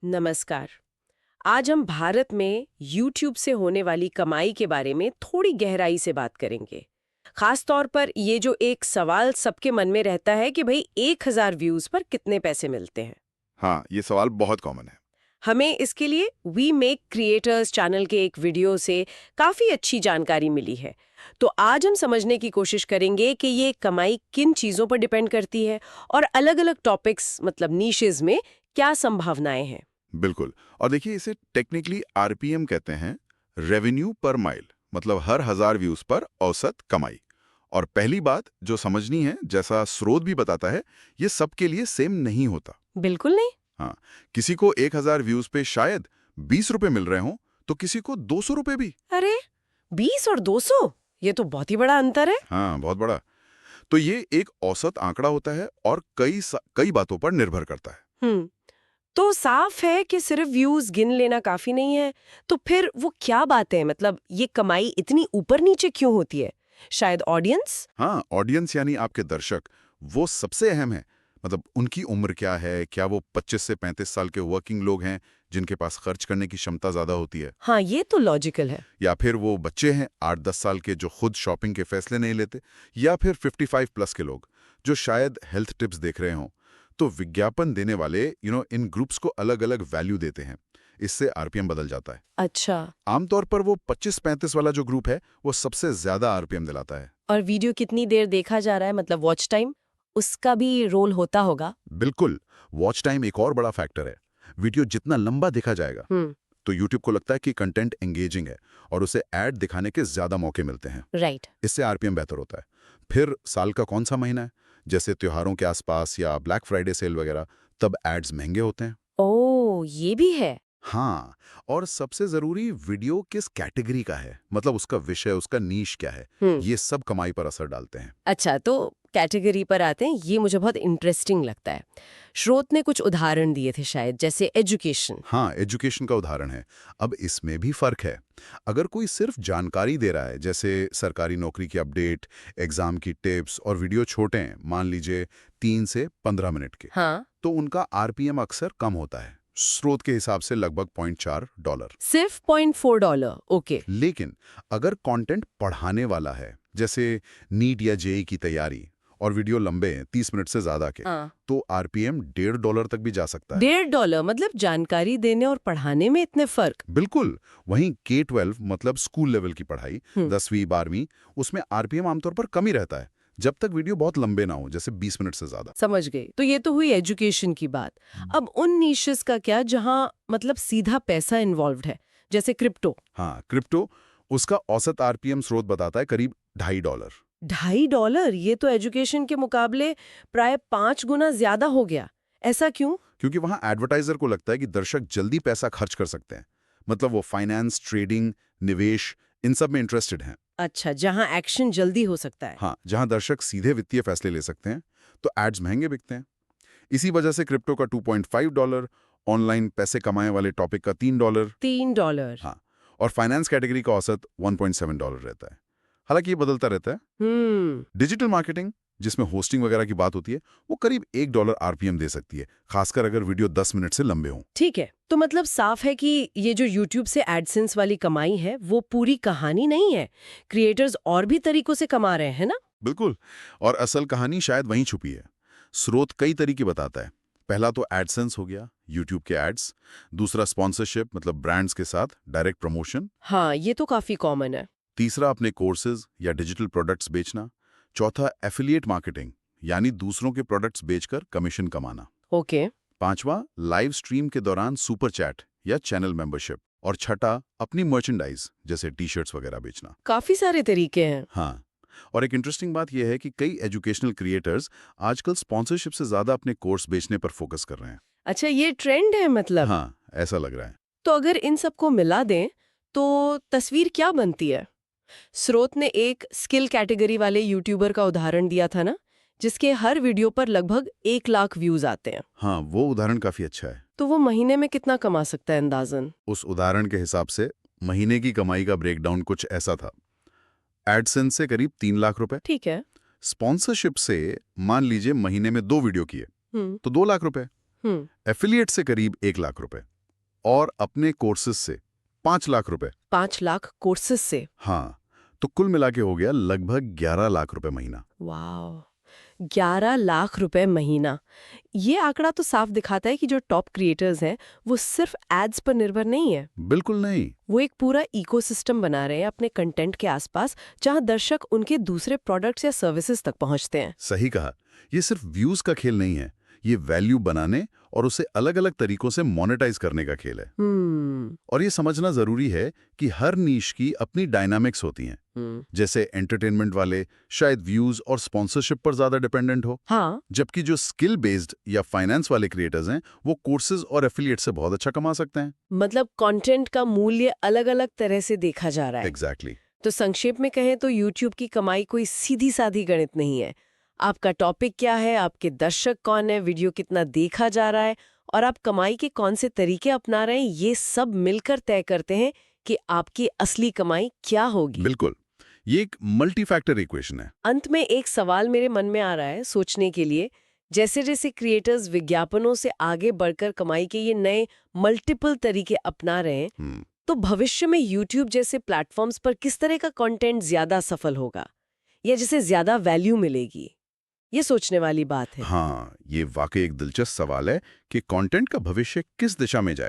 नमस्कार। आज हम भारत में YouTube से होने वाली कमाई के बारे में थोड़ी गहराई से बात करेंगे। खास तौर पर ये जो एक सवाल सबके मन में रहता है कि भाई 1000 व्यूज पर कितने पैसे मिलते हैं। हाँ, ये सवाल बहुत कॉमन है। हमें इसके लिए वी मेक क्रिएटर्स चैनल के एक वीडियो से काफी अच्छी जानकारी मिली है। तो आज हम समझने की कोशिश करेंगे कि ये कमाई किन चीजों पर डिपेंड करती है और अलग-अलग टॉपिक्स मतलब नीशेस में क्या संभावनाएं हैं। बिल्कुल। और देखिए, इसे टेक्निकली आरपीएम कहते हैं, रेवेन्यू पर माइल, मतलब हर 1000 व्यूज पर औसत कमाई। और पहली बात जो समझनी है, जैसा स्रोत भी बताता है, ये सबके लिए सेम नहीं होता। बिल्कुल नहीं। हाँ, किसी को 1000 व्यूज पे शायद 20 रुपए मिल रहे हों, तो किसी को 200 रुपए भी। अरे 20 और 200, ये तो बहुत ही बड़ा अंतर है। हाँ, बहुत बड़ा। तो ये एक औसत आंकड़ा होता है और कई बातों पर निर्भर करता है। हम्म। तो साफ है कि सिर्फ व्यूज गिन लेना काफी नहीं है। तो फिर वो क्या बात है, मतलब ये कमाई इतनी ऊपर नीचे क्यों होती है? शायद ऑडियंस। हाँ, ऑडियंस यानी आपके दर्शक, वो सबसे अहम है। मतलब उनकी उम्र क्या है, क्या वो 25 से 35 साल के वर्किंग लोग हैं जिनके पास खर्च करने की क्षमता ज्यादा होती है, हाँ, ये तो लॉजिकल है। या फिर वो बच्चे हैं 8-10 साल के जो खुद शॉपिंग के फैसले नहीं लेते, या फिर 55 प्लस के लोग जो शायद हेल्थ टिप्स देख रहे हों। तो विज्ञापन देने वाले इन ग्रुप्स को अलग अलग वैल्यू देते हैं। इससे आरपीएम बदल जाता है। अच्छा। आमतौर पर वो 25-35 वाला जो ग्रुप है, वो सबसे ज्यादा आरपीएम दिलाता है। और वीडियो कितनी देर देखा जा रहा है, मतलब वॉच टाइम, उसका भी रोल होता होगा। बिल्कुल। वॉच टाइम एक और बड़ा फैक्टर है। वीडियो जितना लंबा देखा जाएगा, हम्म। तो यूट्यूब को लगता है कि कंटेंट एंगेजिंग है और उसे ऐड दिखाने के ज्यादा मौके मिलते हैं। राइट। इससे आरपीएम बेहतर होता है। फिर साल का कौन सा महीना है, जैसे त्योहारों के आसपास या ब्लैक फ्राइडे सेल वगैरह, तब एड्स महंगे होते हैं। ओ, ये भी है। हाँ, और सबसे जरूरी, वीडियो किस कैटेगरी का है, मतलब उसका विषय, उसका नीश क्या है, हम्म। ये सब कमाई पर असर डालते हैं। अच्छा, तो कैटेगरी पर आते हैं, ये मुझे बहुत इंटरेस्टिंग लगता है। श्रोत ने कुछ उदाहरण दिए थे शायद, जैसे एजुकेशन। हाँ, एजुकेशन का उदाहरण है। अब इसमें भी फर्क है। अगर कोई सिर्फ जानकारी दे रहा है, जैसे सरकारी नौकरी की अपडेट, एग्जाम की टिप्स, और वीडियो छोटे हैं, मान लीजिए 3 से 15 मिनट के, हाँ। तो उनका आरपीएम अक्सर कम होता है, स्रोत के हिसाब से लगभग $0.4। सिर्फ $0.4। ओके। लेकिन अगर कंटेंट पढ़ाने वाला है, जैसे नीट या जेईई की तैयारी, और वीडियो लंबे हैं 30 मिनट से ज्यादा के, हाँ। तो आरपीएम $1.5 तक भी जा सकता है। $1.5, मतलब जानकारी देने और पढ़ाने में इतने फर्क। बिल्कुल। वहीं K-12 मतलब स्कूल लेवल की पढ़ाई, हम्म। 10वीं 12वीं, उसमें आरपीएम आमतौर पर कम ही रहता है, जब तक वीडियो बहुत लंबे ना हो, जैसे 20 मिनट से ज्यादा। समझ गई। तो ये तो हुई एजुकेशन की बात। अब उन नीशेस का क्या जहां मतलब सीधा पैसा इन्वॉल्व्ड है, जैसे क्रिप्टो। हाँ, क्रिप्टो, उसका औसत आरपीएम स्रोत बताता है करीब $2.5। $2.5, ये तो एजुकेशन के मुकाबले प्राय 5 गुना ज्यादा हो गया। ऐसा क्यों? क्योंकि वहां एडवर्टाइजर को लगता है कि दर्शक जल्दी पैसा खर्च कर सकते हैं। मतलब वो फाइनेंस, ट्रेडिंग, निवेश, इन सब में इंटरेस्टेड हैं। अच्छा, जहां एक्शन जल्दी हो सकता है। हाँ, जहां दर्शक सीधे वित्तीय फैसले ले सकते हैं, तो एड्स महंगे बिकते हैं। इसी वजह से क्रिप्टो का $2.5, ऑनलाइन पैसे कमाने वाले टॉपिक का $3। $3। हाँ, और फाइनेंस कैटेगरी का औसत $1.7 रहता है। हालांकि ये बदलता रहता है। डिजिटल मार्केटिंग, जिसमें होस्टिंग वगैरह की बात होती है, वो करीब $1 आरपीएम दे सकती है, खासकर अगर वीडियो 10 मिनट से लंबे हों। ठीक है, तो मतलब साफ है कि ये जो YouTube से एडसेंस वाली कमाई है वो पूरी कहानी नहीं है। क्रिएटर्स और भी तरीकों से कमा रहे हैं ना? बिल्कुल। और असल कहानी शायद वहीं छुपी है। स्रोत कई तरीके बताता है। पहला तो एडसेंस हो गया, यूट्यूब के एड्स। दूसरा स्पॉन्सरशिप, मतलब ब्रांड्स के साथ डायरेक्ट प्रमोशन। हाँ, ये तो काफी कॉमन है। तीसरा अपने कोर्सेज या डिजिटल प्रोडक्ट्स बेचना। चौथा एफिलिएट मार्केटिंग, यानी दूसरों के प्रोडक्ट्स बेचकर कमीशन कमाना। ओके। पांचवा लाइव स्ट्रीम के दौरान सुपर चैट या चैनल मेंबरशिप। और छठा अपनी मर्चेंडाइज, जैसे टी शर्ट्स वगैरह बेचना। काफी सारे तरीके हैं। हाँ, और एक इंटरेस्टिंग बात यह है कि कई एजुकेशनल क्रिएटर्स आजकल स्पॉन्सरशिप से ज्यादा अपने कोर्स बेचने पर फोकस कर रहे हैं। अच्छा, ये ट्रेंड है मतलब। हाँ, ऐसा लग रहा है। तो अगर इन सबको मिला दें तो तस्वीर क्या बनती है? स्रोत ने एक स्किल कैटेगरी वाले यूट्यूबर का उदाहरण दिया था ना, जिसके हर वीडियो पर लगभग 1 लाख व्यूज आते हैं। हाँ, वो उदाहरण काफी अच्छा है। तो वो महीने में कितना कमा सकता है अंदाजन? उस उदाहरण के हिसाब से महीने की कमाई का ब्रेकडाउन कुछ ऐसा था। एडसेंस से करीब 3 लाख रुपए। ठीक है। स्पॉन्सरशिप से मान लीजिए महीने में 2 वीडियो किए, हम्म। तो 2 लाख रुपए। हम्म। एफिलिएट से करीब 1 लाख रुपए। और अपने कोर्सेज से 5 लाख रुपए। 5 लाख कोर्सेज से? हाँ, तो कुल मिला के हो गया लगभग 11 लाख रुपए महीना। वाह, 11 लाख रुपए महीना। ये आंकड़ा तो साफ दिखाता है कि जो टॉप क्रिएटर्स हैं वो सिर्फ एड्स पर निर्भर नहीं है। बिल्कुल नहीं। वो एक पूरा इकोसिस्टम बना रहे हैं अपने कंटेंट के आसपास, जहां दर्शक उनके दूसरे प्रोडक्ट्स या सर्विसेज तक पहुंचते हैं। सही कहा। ये सिर्फ व्यूज का खेल नहीं है, ये वैल्यू बनाने और उसे अलग-अलग तरीकों से मोनेटाइज करने का खेल है। और ये समझना जरूरी है कि हर नीश की अपनी डायनामिक्स होती हैं। जैसे एंटरटेनमेंट वाले शायद व्यूज और स्पॉन्सरशिप पर ज्यादा डिपेंडेंट हो, हाँ, जबकि जो स्किल बेस्ड या फाइनेंस वाले क्रिएटर्स हैं वो कोर्सेज और एफिलिएट से बहुत अच्छा कमा सकते हैं। मतलब कंटेंट का मूल्य अलग-अलग तरह से देखा जा रहा है। एग्जैक्टली। तो संक्षेप में कहें तो YouTube की कमाई कोई सीधी साधी गणित नहीं है। आपका टॉपिक क्या है, आपके दर्शक कौन है, वीडियो कितना देखा जा रहा है और आप कमाई के कौन से तरीके अपना रहे हैं, ये सब मिलकर तय करते हैं कि आपकी असली कमाई क्या होगी। बिल्कुल, ये एक मल्टी फैक्टर इक्वेशन है। अंत में एक सवाल मेरे मन में आ रहा है सोचने के लिए, जैसे जैसे क्रिएटर्स विज्ञापनों से आगे बढ़कर कमाई के ये नए मल्टीपल तरीके अपना रहे हैं, तो भविष्य में YouTube जैसे प्लेटफॉर्म्स पर किस तरह का कंटेंट ज्यादा सफल होगा या जिसे ज्यादा वैल्यू मिलेगी, ये सोचने वाली बात है। हाँ, ये वाकई एक दिलचस्प सवाल है कि कंटेंट का भविष्य किस दिशा में जाएगा।